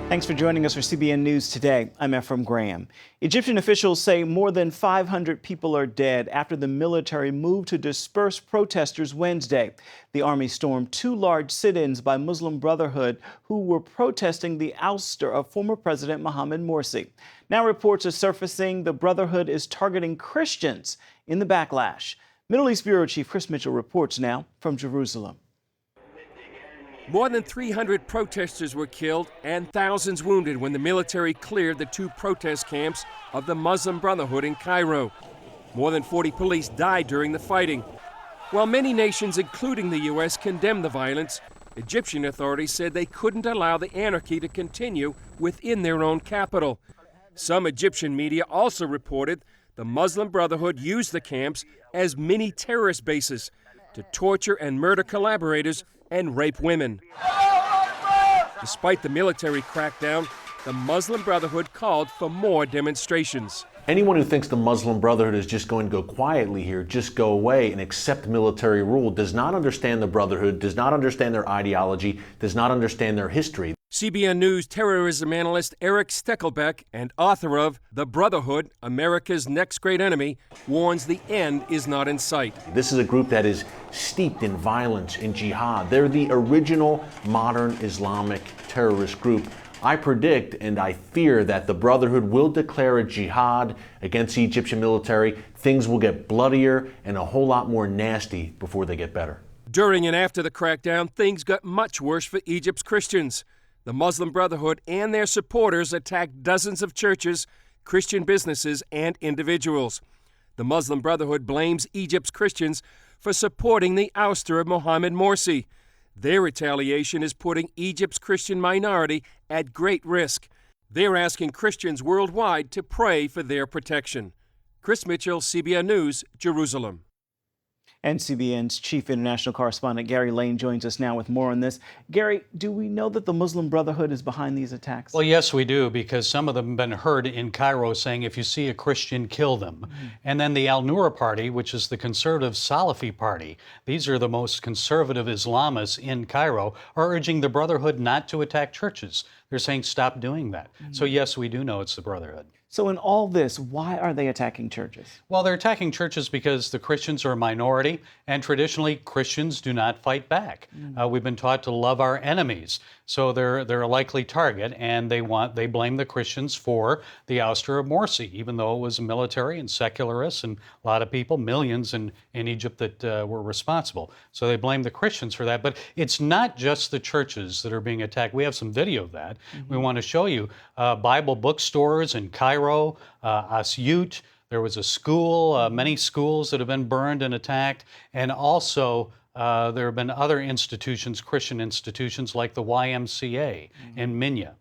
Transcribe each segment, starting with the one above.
Thanks for joining us for CBN News Today. I'm Ephraim Graham. Egyptian officials say more than 500 people are dead after the military moved to disperse protesters Wednesday. The army stormed two large sit-ins by Muslim Brotherhood who were protesting the ouster of former President Mohamed Morsi. Now reports are surfacing the Brotherhood is targeting Christians in the backlash. Middle East Bureau Chief Chris Mitchell reports now from Jerusalem. More than 300 protesters were killed and thousands wounded when the military cleared the two protest camps of the Muslim Brotherhood in Cairo. More than 40 police died during the fighting. While many nations, including the U.S., condemned the violence, Egyptian authorities said they couldn't allow the anarchy to continue within their own capital. Some Egyptian media also reported the Muslim Brotherhood used the camps as mini terrorist bases to torture and murder collaborators and rape women. Despite the military crackdown, the Muslim Brotherhood called for more demonstrations. Anyone who thinks the Muslim Brotherhood is just going to go quietly here, just go away and accept military rule, does not understand the Brotherhood, does not understand their ideology, does not understand their history. CBN News terrorism analyst Eric Steckelbeck and author of The Brotherhood, America's Next Great Enemy, warns the end is not in sight. This is a group that is steeped in violence, in jihad. They're the original modern Islamic terrorist group. I predict and I fear that the Brotherhood will declare a jihad against the Egyptian military. Things will get bloodier and a whole lot more nasty before they get better. During and after the crackdown, things got much worse for Egypt's Christians. The Muslim Brotherhood and their supporters attacked dozens of churches, Christian businesses, and individuals. The Muslim Brotherhood blames Egypt's Christians for supporting the ouster of Mohamed Morsi. Their retaliation is putting Egypt's Christian minority at great risk. They're asking Christians worldwide to pray for their protection. Chris Mitchell, CBN News, Jerusalem. And CBN's chief international correspondent Gary Lane joins us now with more on this. Gary, do we know that the Muslim Brotherhood is behind these attacks? Well, yes, we do, because some of them have been heard in Cairo saying, if you see a Christian, kill them. And then the Al-Noor Party, which is the conservative Salafi party, these are the most conservative Islamists in Cairo, are urging the Brotherhood not to attack churches. They're saying stop doing that. So yes, we do know it's the Brotherhood. So in all this, why are they attacking churches? Well, they're attacking churches because the Christians are a minority, and traditionally Christians do not fight back. We've been taught to love our enemies, so they're a likely target, and they blame the Christians for the ouster of Morsi, even though it was military and secularists and a lot of people, millions in Egypt that were responsible. So they blame the Christians for that. But it's not just the churches that are being attacked. We have some video of that. We want to show you Bible bookstores in Cairo, Asyut. There was a school, many schools that have been burned and attacked, and also there have been other institutions, Christian institutions like the YMCA in Minya.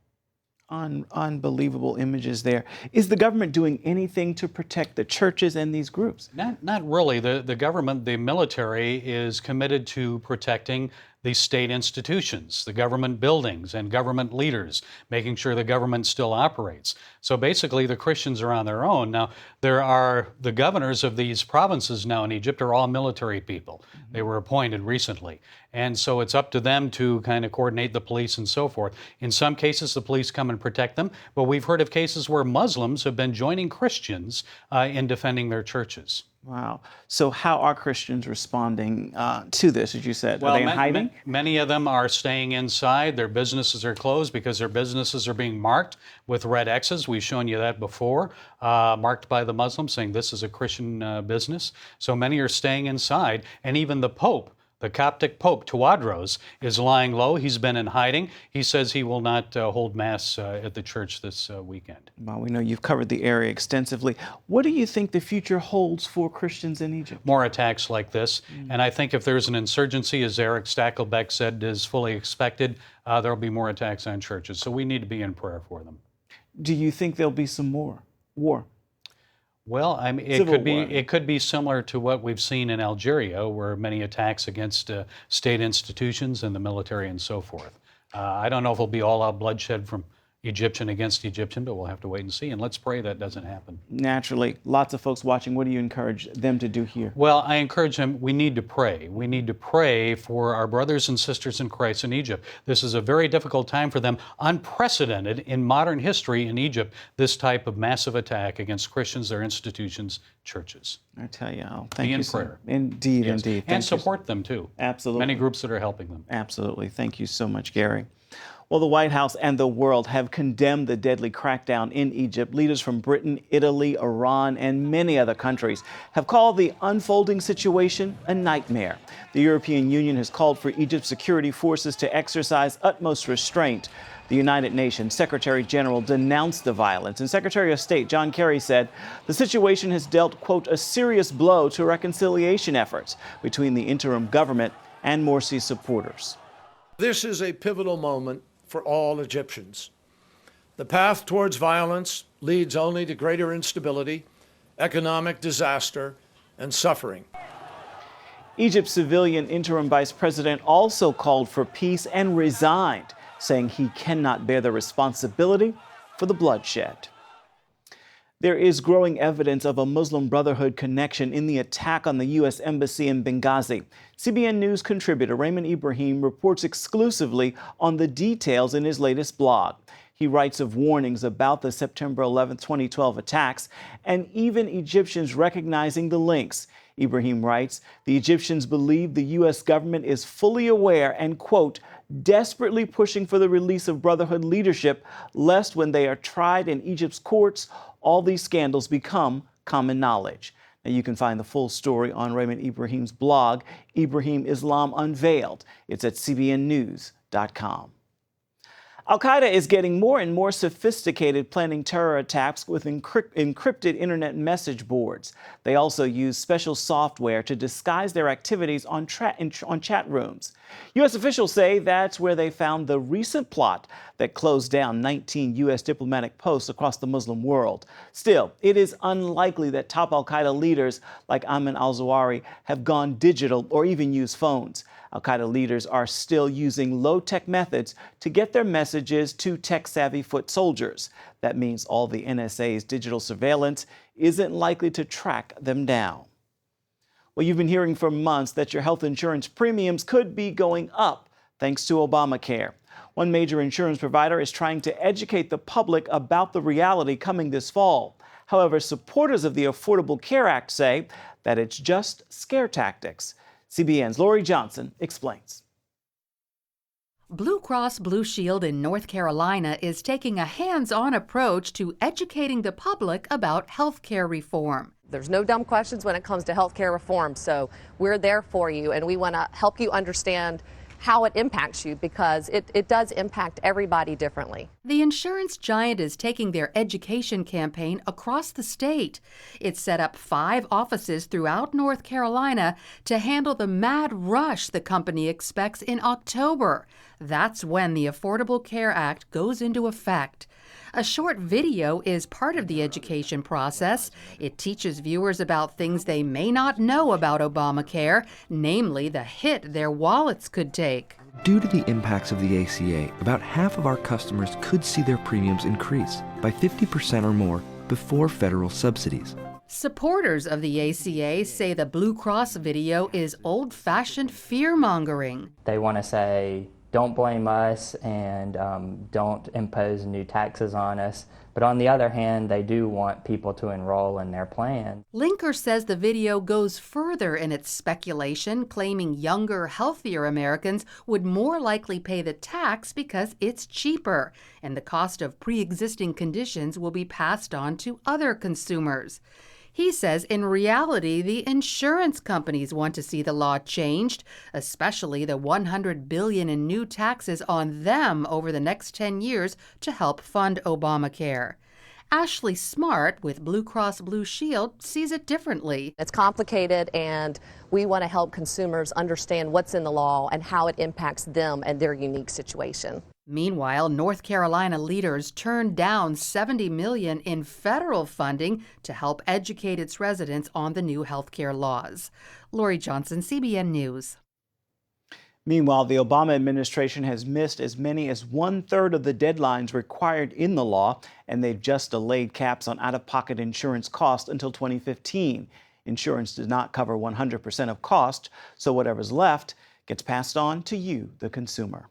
Unbelievable images there. Is the government doing anything to protect the churches and these groups? Not really. The government, the military, is committed to protecting the state institutions, the government buildings and government leaders, making sure the government still operates. So basically the Christians are on their own. Now, the governors of these provinces now in Egypt are all military people. They were appointed recently. And so it's up to them to kind of coordinate the police and so forth. In some cases, the police come and protect them, but we've heard of cases where Muslims have been joining Christians in defending their churches. Wow. So how are Christians responding to this, as you said? Are they hiding? Many of them are staying inside. Their businesses are closed because their businesses are being marked with red X's. We've shown you that before, marked by the Muslims saying this is a Christian business. So many are staying inside, and even the Pope, the Coptic Pope, Tawadros, is lying low. He's been in hiding. He says he will not hold Mass at the church this weekend. Well, we know you've covered the area extensively. What do you think the future holds for Christians in Egypt? More attacks like this. And I think if there's an insurgency, as Eric Stackelbeck said, is fully expected, there will be more attacks on churches. So we need to be in prayer for them. Do you think there'll be some more war? Well, I mean, it could be similar to what we've seen in Algeria, where many attacks against state institutions and the military and so forth. I don't know if it'll be all-out bloodshed from Egyptian against Egyptian, but we'll have to wait and see. And let's pray that doesn't happen. Naturally, lots of folks watching. What do you encourage them to do here? Well, I encourage them, we need to pray. We need to pray for our brothers and sisters in Christ in Egypt. This is a very difficult time for them, unprecedented in modern history in Egypt, this type of massive attack against Christians, their institutions, churches. I tell you, thank Be you in so prayer. Indeed, Yes. indeed. And Thank you. support them too. Absolutely. Many groups that are helping them. Absolutely. Thank you so much, Gary. Well, the White House and the world have condemned the deadly crackdown in Egypt. Leaders from Britain, Italy, Iran, and many other countries have called the unfolding situation a nightmare. The European Union has called for Egypt's security forces to exercise utmost restraint. The United Nations Secretary General denounced the violence, and Secretary of State John Kerry said the situation has dealt, quote, a serious blow to reconciliation efforts between the interim government and Morsi's supporters. This is a pivotal moment for all Egyptians. The path towards violence leads only to greater instability, economic disaster, and suffering. Egypt's civilian interim vice president also called for peace and resigned, saying he cannot bear the responsibility for the bloodshed. There is growing evidence of a Muslim Brotherhood connection in the attack on the U.S. Embassy in Benghazi. CBN News contributor Raymond Ibrahim reports exclusively on the details in his latest blog. He writes of warnings about the September 11, 2012 attacks, and even Egyptians recognizing the links. Ibrahim writes, the Egyptians believe the U.S. government is fully aware and, quote, desperately pushing for the release of Brotherhood leadership, lest when they are tried in Egypt's courts, all these scandals become common knowledge. Now, you can find the full story on Raymond Ibrahim's blog, Ibrahim Islam Unveiled. It's at cbnnews.com. Al-Qaeda is getting more and more sophisticated, planning terror attacks with encrypted internet message boards. They also use special software to disguise their activities on chat rooms. U.S. officials say that's where they found the recent plot that closed down 19 U.S. diplomatic posts across the Muslim world. Still, it is unlikely that top Al-Qaeda leaders like Ayman al-Zawahiri have gone digital or even used phones. Al-Qaeda leaders are still using low-tech methods to get their messages to tech-savvy foot soldiers. That means all the NSA's digital surveillance isn't likely to track them down. Well, you've been hearing for months that your health insurance premiums could be going up thanks to Obamacare. One major insurance provider is trying to educate the public about the reality coming this fall. However, supporters of the Affordable Care Act say that it's just scare tactics. CBN's Lori Johnson explains. Blue Cross Blue Shield in North Carolina is taking a hands-on approach to educating the public about health care reform. There's no dumb questions when it comes to health care reform, so we're there for you, and we want to help you understand how it impacts you, because it does impact everybody differently. The insurance giant is taking their education campaign across the state. It's set up 5 offices throughout North Carolina to handle the mad rush the company expects in October. That's when the Affordable Care Act goes into effect. A short video is part of the education process. It teaches viewers about things they may not know about Obamacare, namely the hit their wallets could take. Due to the impacts of the ACA, about half of our customers could see their premiums increase by 50% or more before federal subsidies. Supporters of the ACA say the Blue Cross video is old-fashioned fear-mongering. They want to say, don't blame us and don't impose new taxes on us. But on the other hand, they do want people to enroll in their plan. Linker says the video goes further in its speculation, claiming younger, healthier Americans would more likely pay the tax because it's cheaper, and the cost of pre-existing conditions will be passed on to other consumers. He says in reality, the insurance companies want to see the law changed, especially the $100 billion in new taxes on them over the next 10 years to help fund Obamacare. Ashley Smart with Blue Cross Blue Shield sees it differently. It's complicated, and we want to help consumers understand what's in the law and how it impacts them and their unique situation. Meanwhile, North Carolina leaders turned down $70 million in federal funding to help educate its residents on the new health care laws. Lori Johnson, CBN News. Meanwhile, the Obama administration has missed as many as 1/3 of the deadlines required in the law, and they've just delayed caps on out-of-pocket insurance costs until 2015. Insurance does not cover 100% of cost, so whatever's left gets passed on to you, the consumer.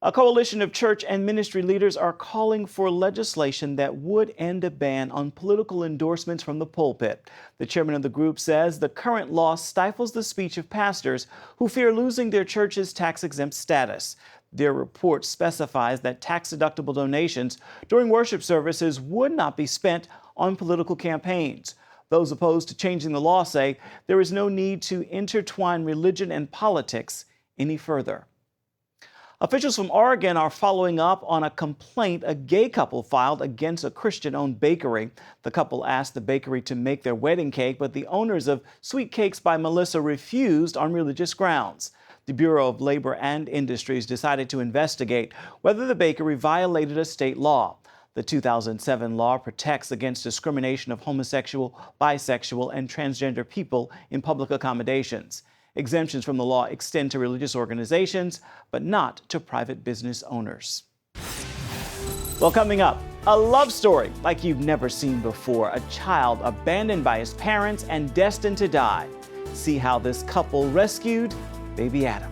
A coalition of church and ministry leaders are calling for legislation that would end a ban on political endorsements from the pulpit. The chairman of the group says the current law stifles the speech of pastors who fear losing their church's tax-exempt status. Their report specifies that tax-deductible donations during worship services would not be spent on political campaigns. Those opposed to changing the law say there is no need to intertwine religion and politics any further. Officials from Oregon are following up on a complaint a gay couple filed against a Christian-owned bakery. The couple asked the bakery to make their wedding cake, but the owners of Sweet Cakes by Melissa refused on religious grounds. The Bureau of Labor and Industries decided to investigate whether the bakery violated a state law. The 2007 law protects against discrimination of homosexual, bisexual, and transgender people in public accommodations. Exemptions from the law extend to religious organizations, but not to private business owners. Well, coming up, a love story like you've never seen before. A child abandoned by his parents and destined to die. See how this couple rescued baby Adam.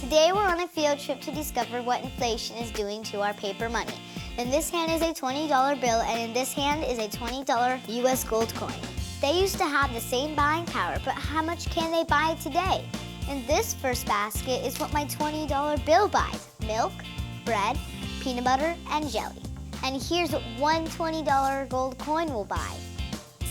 Today we're on a field trip to discover what inflation is doing to our paper money. In this hand is a $20 bill, and in this hand is a $20 US gold coin. They used to have the same buying power, but how much can they buy today? In this first basket is what my $20 bill buys: milk, bread, peanut butter, and jelly. And here's what one $20 gold coin will buy: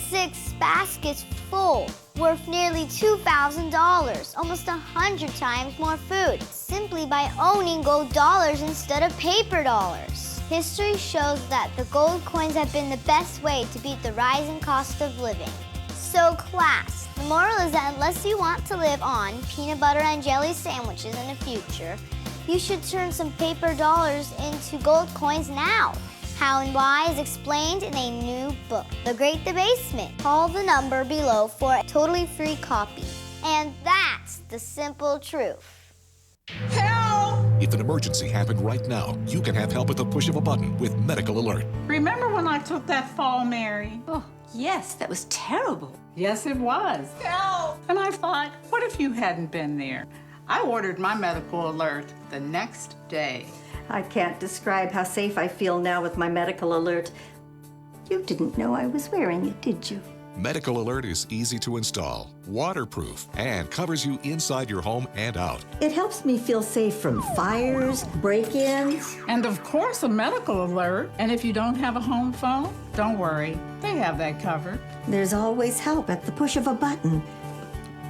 6 baskets full, worth nearly $2,000, almost 100 times more food, simply by owning gold dollars instead of paper dollars. History shows that the gold coins have been the best way to beat the rising cost of living. So class, the moral is that unless you want to live on peanut butter and jelly sandwiches in the future, you should turn some paper dollars into gold coins now. How and why is explained in a new book, The Great Debasement. Call the number below for a totally free copy. And that's the simple truth. Help! If an emergency happened right now, you can have help at the push of a button with Medical Alert. Remember when I took that fall, Mary? Oh, yes, that was terrible. Yes, it was. Help! And I thought, what if you hadn't been there? I ordered my Medical Alert the next day. I can't describe how safe I feel now with my Medical Alert. You didn't know I was wearing it, did you? Medical Alert is easy to install, waterproof, and covers you inside your home and out. It helps me feel safe from fires, break-ins. And of course, a Medical Alert. And if you don't have a home phone, don't worry. They have that covered. There's always help at the push of a button.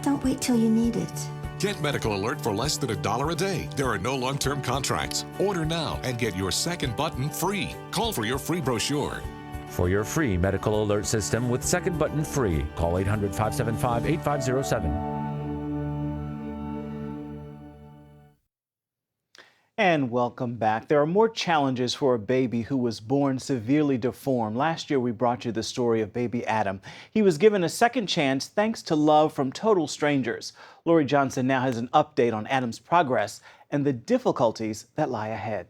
Don't wait till you need it. Get Medical Alert for less than $1 a day. There are no long-term contracts. Order now and get your second button free. Call for your free brochure. For your free Medical Alert system with second button free, call 800-575-8507. And welcome back. There are more challenges for a baby who was born severely deformed. Last year, we brought you the story of baby Adam. He was given a second chance thanks to love from total strangers. Lori Johnson now has an update on Adam's progress and the difficulties that lie ahead.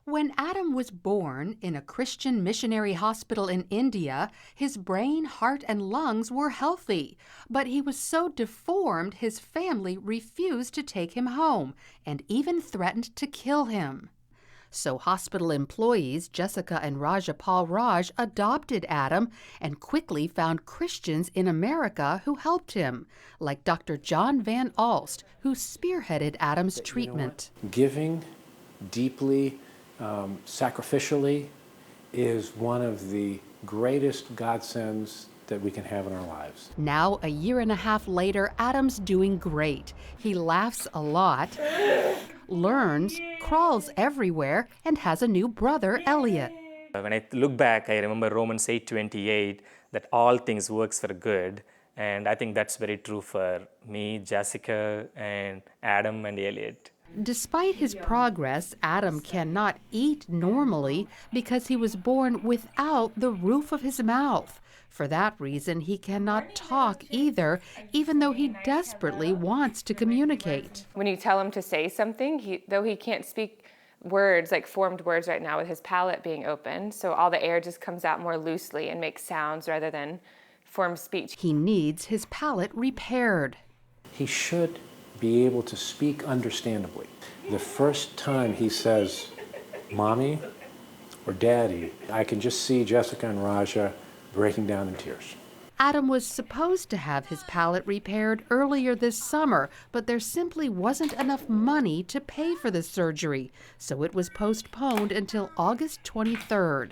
When Adam was born in a Christian missionary hospital in India, his brain, heart, and lungs were healthy. But he was so deformed, his family refused to take him home and even threatened to kill him. So hospital employees Jessica and Rajapal Raj adopted Adam and quickly found Christians in America who helped him, like Dr. John Van Alst, who spearheaded Adam's treatment. Giving deeply, sacrificially, is one of the greatest godsends that we can have in our lives. Now, a year and a half later, Adam's doing great. He laughs a lot, learns, crawls everywhere, and has a new brother, Elliot. When I look back, I remember Romans 8:28, that all things works for good. And I think that's very true for me, Jessica, and Adam, and Elliot. Despite his progress, Adam cannot eat normally because he was born without the roof of his mouth. For that reason, he cannot talk either, even though he desperately wants to communicate. When you tell him to say something, though he can't speak words, like formed words right now with his palate being open, so all the air just comes out more loosely and makes sounds rather than formed speech. He needs his palate repaired. He should be able to speak understandably. The first time he says, Mommy or Daddy, I can just see Jessica and Raja breaking down in tears. Adam was supposed to have his palate repaired earlier this summer, but there simply wasn't enough money to pay for the surgery, so it was postponed until August 23rd.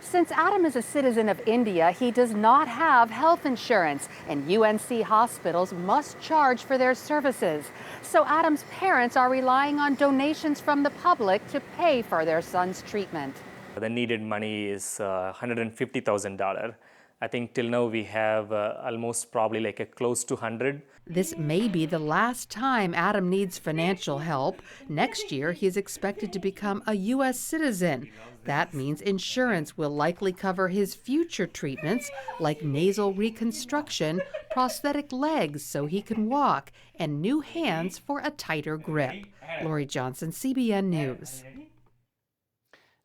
Since Adam is a citizen of India, he does not have health insurance, and UNC hospitals must charge for their services. So Adam's parents are relying on donations from the public to pay for their son's treatment. The needed money is $150,000. I think till now we have almost probably like a close to 100. This may be the last time Adam needs financial help. Next year, he is expected to become a U.S. citizen. That means insurance will likely cover his future treatments, like nasal reconstruction, prosthetic legs so he can walk, and new hands for a tighter grip. Lori Johnson, CBN News.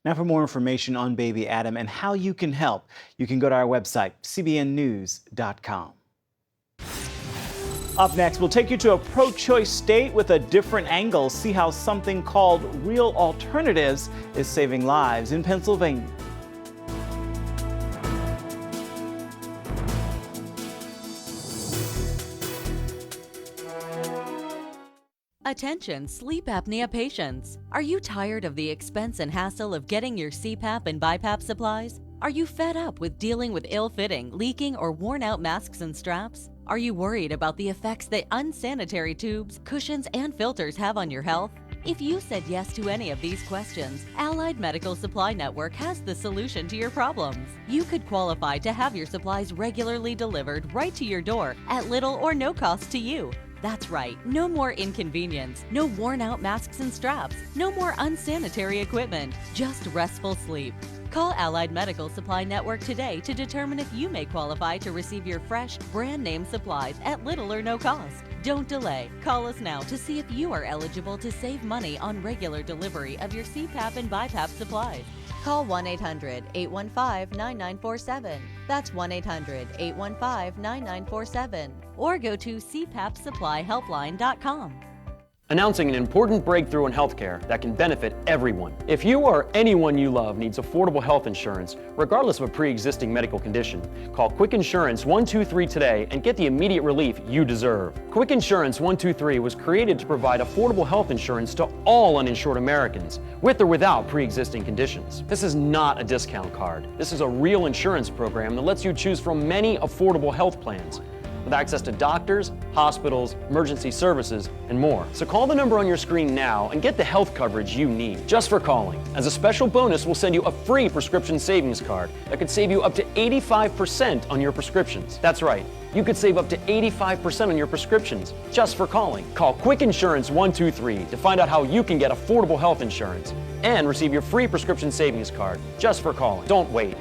Now for more information on baby Adam and how you can help, you can go to our website, cbnnews.com. Up next, we'll take you to a pro-choice state with a different angle. See how something called real alternatives is saving lives in Pennsylvania. Attention sleep apnea patients. Are you tired of the expense and hassle of getting your CPAP and BiPAP supplies? Are you fed up with dealing with ill-fitting, leaking, or worn-out masks and straps? Are you worried about the effects that unsanitary tubes, cushions, and filters have on your health? If you said yes to any of these questions, Allied Medical Supply Network has the solution to your problems. You could qualify to have your supplies regularly delivered right to your door at little or no cost to you. That's right, no more inconvenience, no worn-out masks and straps, no more unsanitary equipment, just restful sleep. Call Allied Medical Supply Network today to determine if you may qualify to receive your fresh, brand-name supplies at little or no cost. Don't delay. Call us now to see if you are eligible to save money on regular delivery of your CPAP and BiPAP supplies. Call 1-800-815-9947. That's 1-800-815-9947. Or go to cpapsupplyhelpline.com. Announcing an important breakthrough in healthcare that can benefit everyone. If you or anyone you love needs affordable health insurance, regardless of a pre-existing medical condition, call Quick Insurance 123 today and get the immediate relief you deserve. Quick Insurance 123 was created to provide affordable health insurance to all uninsured Americans, with or without pre-existing conditions. This is not a discount card. This is a real insurance program that lets you choose from many affordable health plans, with access to doctors, hospitals, emergency services, and more. So call the number on your screen now and get the health coverage you need just for calling. As a special bonus, we'll send you a free prescription savings card that could save you up to 85% on your prescriptions. That's right, you could save up to 85% on your prescriptions just for calling. Call Quick Insurance 123 to find out how you can get affordable health insurance and receive your free prescription savings card just for calling. Don't wait.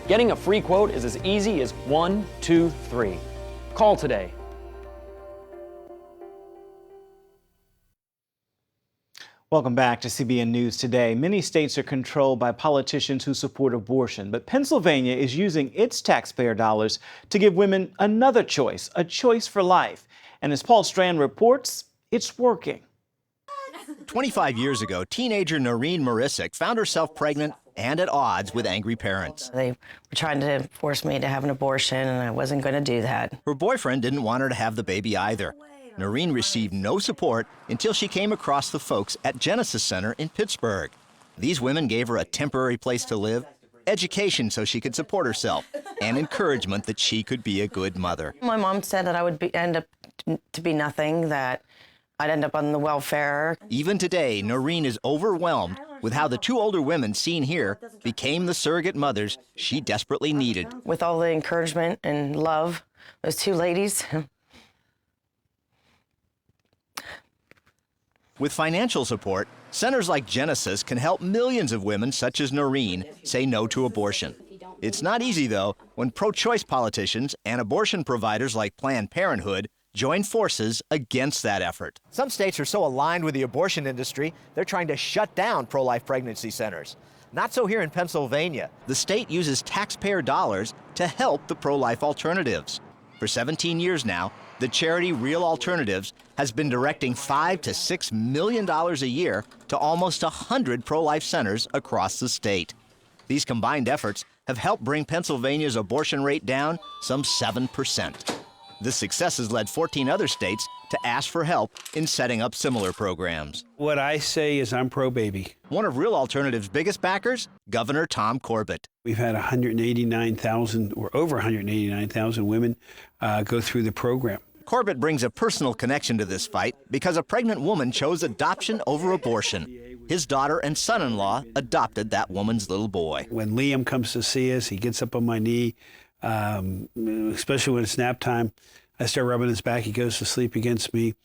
Getting a free quote is as easy as 1, 2, 3. Call today. Welcome back to CBN News Today. Many states are controlled by politicians who support abortion, but Pennsylvania is using its taxpayer dollars to give women another choice, a choice for life. And as Paul Strand reports, it's working. 25 years ago, teenager Noreen Marisic found herself pregnant and at odds with angry parents. They were trying to force me to have an abortion, and I wasn't going to do that. Her boyfriend didn't want her to have the baby either. Noreen received no support until she came across the folks at Genesis Center in Pittsburgh. These women gave her a temporary place to live, education so she could support herself, and encouragement that she could be a good mother. My mom said that I would end up to be nothing, that I'd end up on the welfare. Even today, Noreen is overwhelmed with how the two older women seen here became the surrogate mothers she desperately needed. With all the encouragement and love, those two ladies. With financial support, centers like Genesis can help millions of women such as Noreen say no to abortion. It's not easy, though, when pro-choice politicians and abortion providers like Planned Parenthood join forces against that effort. Some states are so aligned with the abortion industry, they're trying to shut down pro-life pregnancy centers. Not so here in Pennsylvania. The state uses taxpayer dollars to help the pro-life alternatives. For 17 years now, the charity Real Alternatives has been directing $5 to $6 million a year to almost 100 pro-life centers across the state. These combined efforts have helped bring Pennsylvania's abortion rate down some 7%. This success has led 14 other states to ask for help in setting up similar programs. What I say is I'm pro-baby. One of Real Alternative's biggest backers, Governor Tom Corbett. We've had 189,000 or over 189,000 women go through the program. Corbett brings a personal connection to this fight because a pregnant woman chose adoption over abortion. His daughter and son-in-law adopted that woman's little boy. When Liam comes to see us, he gets up on my knee, especially when it's nap time. I start rubbing his back. He goes to sleep against me.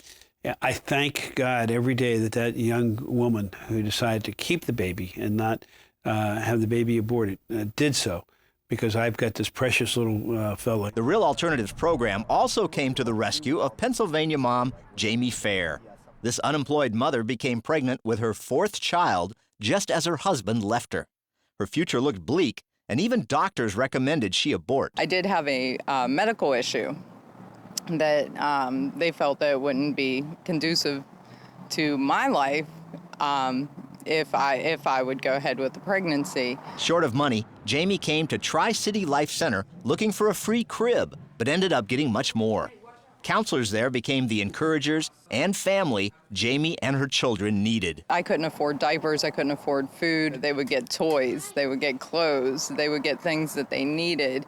I thank God every day that that young woman who decided to keep the baby and not have the baby aborted did so, because I've got this precious little fella. The Real Alternatives program also came to the rescue of Pennsylvania mom Jamie Fair. This unemployed mother became pregnant with her 4th child just as her husband left her. Her future looked bleak, and even doctors recommended she abort. I did have a medical issue that they felt that it wouldn't be conducive to my life if I would go ahead with the pregnancy. Short of money, Jamie came to Tri-City Life Center looking for a free crib, but ended up getting much more. Counselors there became the encouragers and family Jamie and her children needed. I couldn't afford diapers, I couldn't afford food. They would get toys, they would get clothes, they would get things that they needed.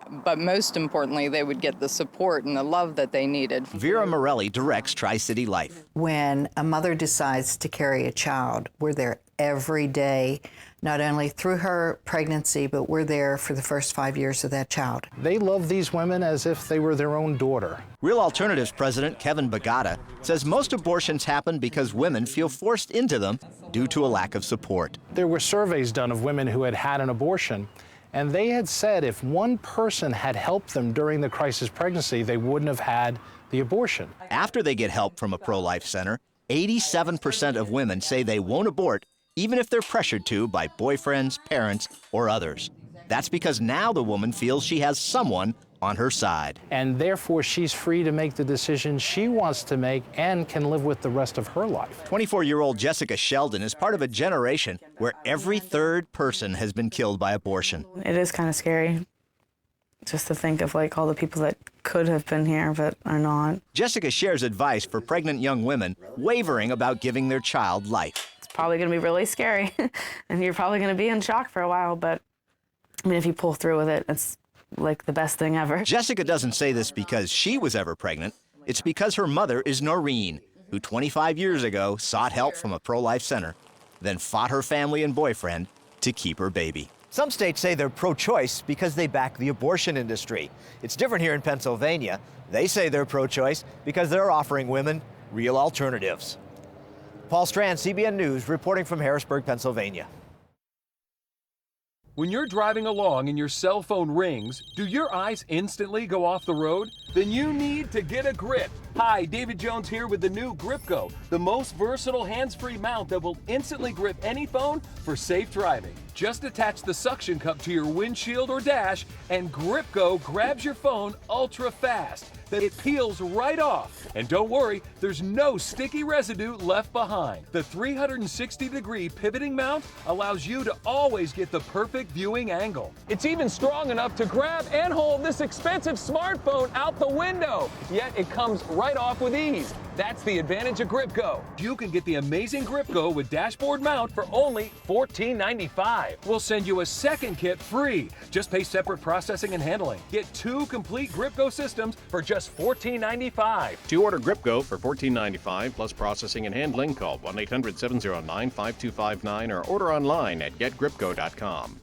But most importantly, they would get the support and the love that they needed. Vera Morelli directs Tri-City Life. When a mother decides to carry a child, we're there every day, not only through her pregnancy, but we're there for the first 5 years of that child. They love these women as if they were their own daughter. Real Alternatives President Kevin Bagata says most abortions happen because women feel forced into them due to a lack of support. There were surveys done of women who had had an abortion, and they had said if one person had helped them during the crisis pregnancy, they wouldn't have had the abortion. After they get help from a pro-life center, 87% of women say they won't abort even if they're pressured to by boyfriends, parents, or others. That's because now the woman feels she has someone on her side. And therefore, she's free to make the decision she wants to make and can live with the rest of her life. 24-year-old Jessica Sheldon is part of a generation where every 3rd person has been killed by abortion. It is kind of scary just to think of like all the people that could have been here but are not. Jessica shares advice for pregnant young women wavering about giving their child life. It's probably going to be really scary and you're probably going to be in shock for a while, but I mean, if you pull through with it, it's like the best thing ever. Jessica doesn't say this because she was ever pregnant. It's because her mother is Noreen, who 25 years ago sought help from a pro-life center, then fought her family and boyfriend to keep her baby. Some states say they're pro-choice because they back the abortion industry. It's different here in Pennsylvania. They say they're pro-choice because they're offering women real alternatives. Paul Strand, CBN News, reporting from Harrisburg, Pennsylvania. When you're driving along and your cell phone rings, do your eyes instantly go off the road? Then you need to get a grip. Hi, David Jones here with the new GripGo, the most versatile hands-free mount that will instantly grip any phone for safe driving. Just attach the suction cup to your windshield or dash, and GripGo grabs your phone ultra fast. Then it peels right off. And don't worry, there's no sticky residue left behind. The 360-degree pivoting mount allows you to always get the perfect viewing angle. It's even strong enough to grab and hold this expensive smartphone out the window. Yet it comes right off with ease. That's the advantage of GripGo. You can get the amazing GripGo with dashboard mount for only $14.95. We'll send you a second kit free. Just pay separate processing and handling. Get 2 complete GripGo systems for just $14.95. To order GripGo for $14.95 plus processing and handling, call 1-800-709-5259 or order online at getgripgo.com.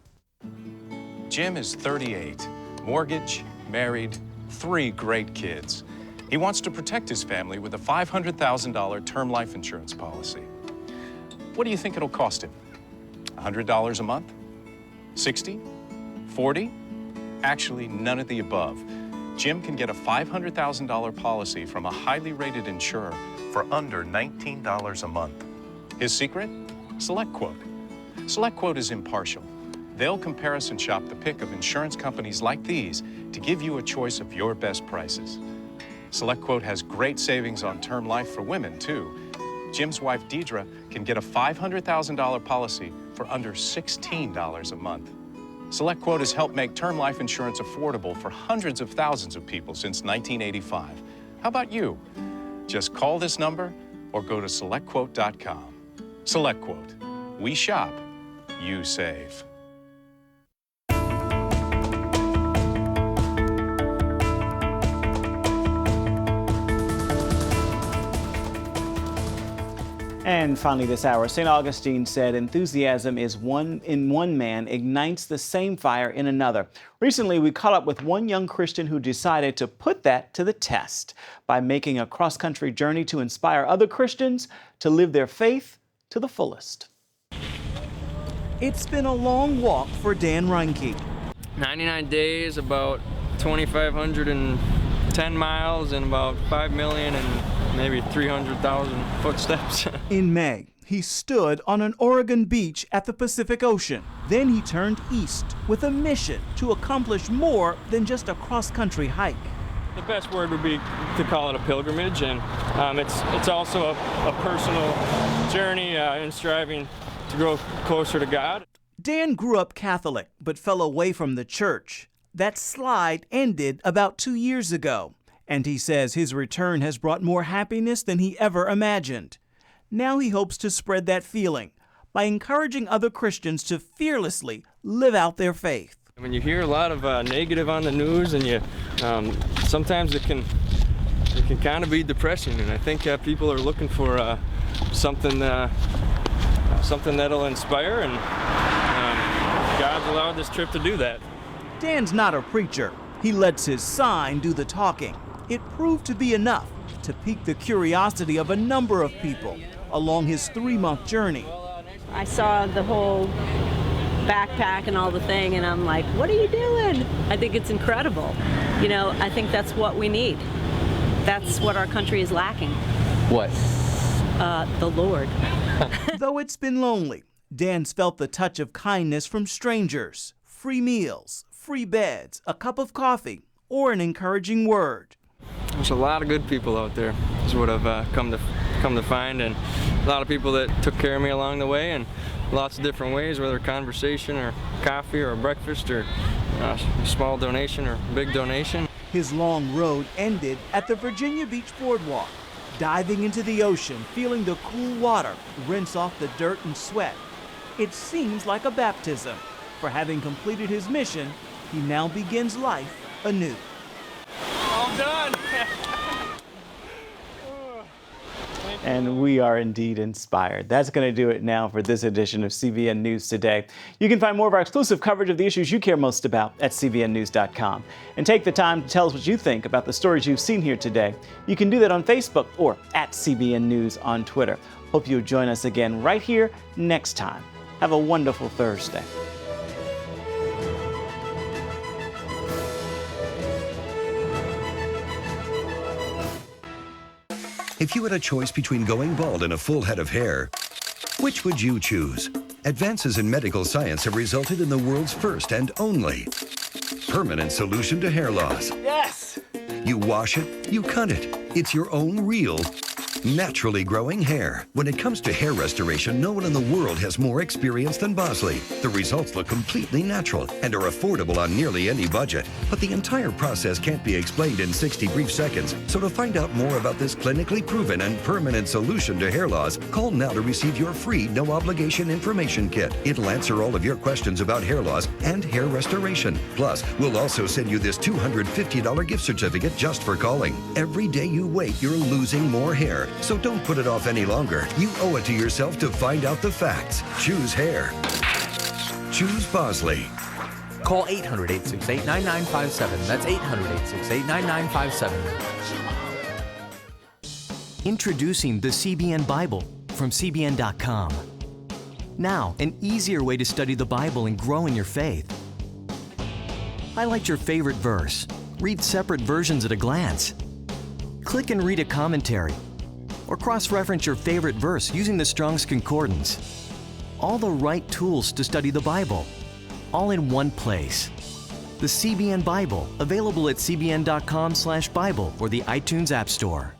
Jim is 38, mortgage, married, 3 great kids. He wants to protect his family with a $500,000 term life insurance policy. What do you think it'll cost him? $100 a month? $60? 40? Actually, none of the above. Jim can get a $500,000 policy from a highly rated insurer for under $19 a month. His secret? SelectQuote. SelectQuote is impartial. They'll comparison shop the pick of insurance companies like these to give you a choice of your best prices. SelectQuote has great savings on term life for women, too. Jim's wife, Deidre, can get a $500,000 policy for under $16 a month. SelectQuote has helped make term life insurance affordable for hundreds of thousands of people since 1985. How about you? Just call this number or go to SelectQuote.com. SelectQuote. We shop, you save. And finally this hour, St. Augustine said enthusiasm is in one man ignites the same fire in another. Recently, we caught up with one young Christian who decided to put that to the test by making a cross-country journey to inspire other Christians to live their faith to the fullest. It's been a long walk for Dan Reinke. 99 days, about 2,510 miles, and about 5 million and maybe 300,000 footsteps. In May, he stood on an Oregon beach at the Pacific Ocean. Then he turned east with a mission to accomplish more than just a cross-country hike. The best word would be to call it a pilgrimage, and it's also a personal journey in striving to grow closer to God. Dan grew up Catholic, but fell away from the church. That slide ended about 2 years ago, and he says his return has brought more happiness than he ever imagined. Now he hopes to spread that feeling by encouraging other Christians to fearlessly live out their faith. When you hear a lot of negative on the news, and sometimes it can kind of be depressing, and I think people are looking for something that'll inspire, and God's allowed this trip to do that. Dan's not a preacher. He lets his sign do the talking. It proved to be enough to pique the curiosity of a number of people along his 3-month journey. I saw the whole backpack and all the thing, and I'm like, what are you doing? I think it's incredible. You know, I think that's what we need. That's what our country is lacking. What? The Lord. Though it's been lonely, Dan's felt the touch of kindness from strangers. Free meals, free beds, a cup of coffee, or an encouraging word. There's a lot of good people out there, is what I've come to find, and a lot of people that took care of me along the way, and lots of different ways, whether conversation or coffee or breakfast or a small donation or big donation. His long road ended at the Virginia Beach Boardwalk. Diving into the ocean, feeling the cool water rinse off the dirt and sweat. It seems like a baptism. For having completed his mission, he now begins life anew. All done! And we are indeed inspired. That's going to do it now for this edition of CBN News Today. You can find more of our exclusive coverage of the issues you care most about at cbnnews.com. And take the time to tell us what you think about the stories you've seen here today. You can do that on Facebook or at CBN News on Twitter. Hope you'll join us again right here next time. Have a wonderful Thursday. If you had a choice between going bald and a full head of hair, which would you choose? Advances in medical science have resulted in the world's first and only permanent solution to hair loss. Yes! You wash it, you cut it. It's your own real, naturally growing hair. When it comes to hair restoration, no one in the world has more experience than Bosley. The results look completely natural and are affordable on nearly any budget. But the entire process can't be explained in 60 brief seconds. So to find out more about this clinically proven and permanent solution to hair loss, call now to receive your free no-obligation information kit. It'll answer all of your questions about hair loss and hair restoration. Plus, we'll also send you this $250 gift certificate just for calling. Every day you wait, you're losing more hair. So don't put it off any longer. You owe it to yourself to find out the facts. Choose hair. Choose Bosley. Call 800-868-9957. That's 800-868-9957. Introducing the CBN Bible from CBN.com. Now, an easier way to study the Bible and grow in your faith. Highlight your favorite verse. Read separate versions at a glance. Click and read a commentary. Or cross-reference your favorite verse using the Strong's Concordance. All the right tools to study the Bible, all in one place. The CBN Bible, available at cbn.com/Bible or the iTunes App Store.